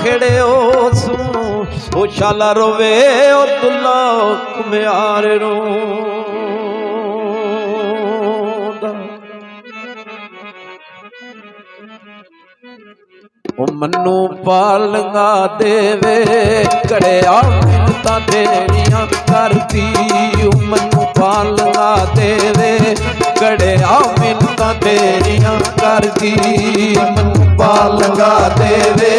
खेड़ियो सू ओ शाला रोवे ओ दुल्ला घुमियार रोंदा। ओ मन्नू पालंगा देवे घड़िया मिन्नतां तेरियां करदी। ओ मन्नू पालंगा देवे घड़िया मिन्नतां तेरियां करदी। मन्नू पालंगा देवे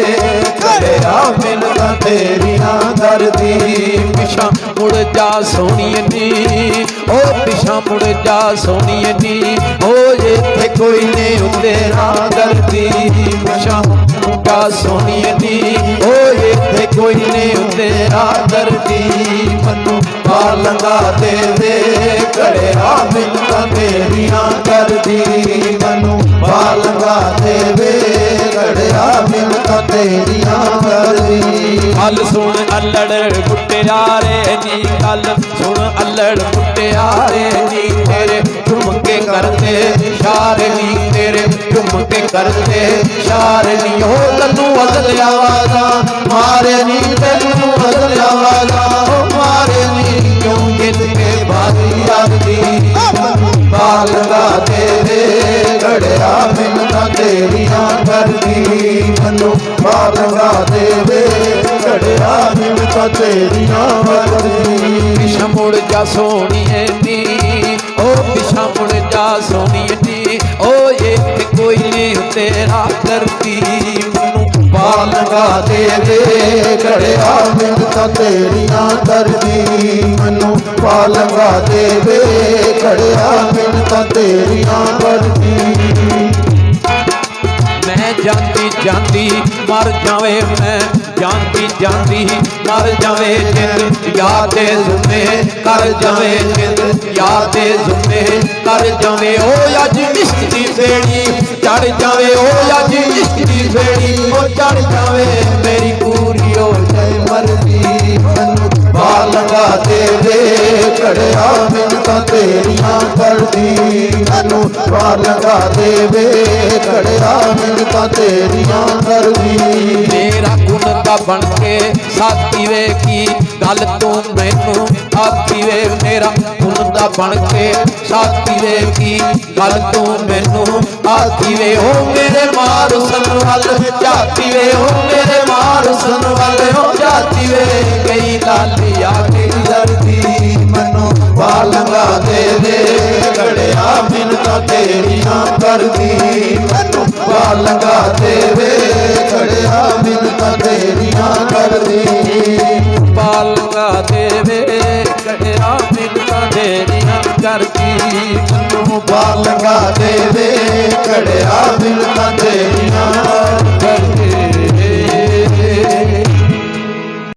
घड़िया मिन्नतां तेरियां करदी। पिछा मुड़ जा सोहणीए नी ओ पिछा मुड़ जा सोहणीए नी ओ इत्थे कोई नहीं तेरा दर्दी। पिछा मुड़ा सोहणीए नी ओ इत्थे कोई नहीं तेरा दर्दी। मन्नू पालंगा देवे घड़िया मिन्नतां तेरियां करदी। मन्नू पालंगा देवे घड़िया मिन्नतां तेरियां करदी। गल सुन अल्लड़ मुटियारे नी गल सुन अल्लड़ मुटियारे नी तेरे झुमके करते इशारे नी तेरे झुमके करते इशारे नी। ओ तन्नू अदल आवाज़ा मारे नी तन्नू अदल आवाज़ा मारे नी क्यों जित के बाजी आगदी। पालंगा देवे घड़िया मिन्नतां तेरियां करदी। मन्नू पालंगा देवे घड़िया मिन्नतां तेरियां करदी। पिछा मुड़ जा सोहणीए नी ओ पिछा मुड़ जा सोहणीए नी ओ इत्थे कोई नहीं तेरा दर्दी। मन्नू पालंगा देवे घड़िया मिन्नतां तेरियां करदी। मन्नू पालंगा देवे घड़िया मिन्नतां तेरियां करदी। मैं जाती जाती मर जावे मैं जाती जाती मर जावे जिंद याद जुम्मे कर जावे जिंद याद जुम्मे कर जावे। ओ अज इश्क दी बेड़ी चढ़ जावे ओ अज इश्क दी बेड़ी ओ चढ़ जावे मेरी पूरी हो जाए मर्जी। मन्नू पालंगा देवे घड़िया मिन्नतां तेरियां करदी। मन्नू पालंगा देवे घड़िया मिन्नतां तेरियां करदी। मेरा गुण दा बन के साथी वे की गल तू मैनू आखी वे। मेरा गुण दा बन के साथी वे की गल तू मैनू आखी वे। ओ मेरे मार सन वल झाती वे ओ मेरे मार सन वल झाती वे गई लाली आके दर्दी। मन्नू पालंगा देवे घड़िया मिन्नतां तेरियां करदी। मन्नू पालंगा देवे घड़िया मिन्नतां तेरियां करदी। पालंगा देवे घड़िया मिन्नतां तेरियां करदी। मन्नू पालंगा देवे घड़िया मिन्नतां तेरियां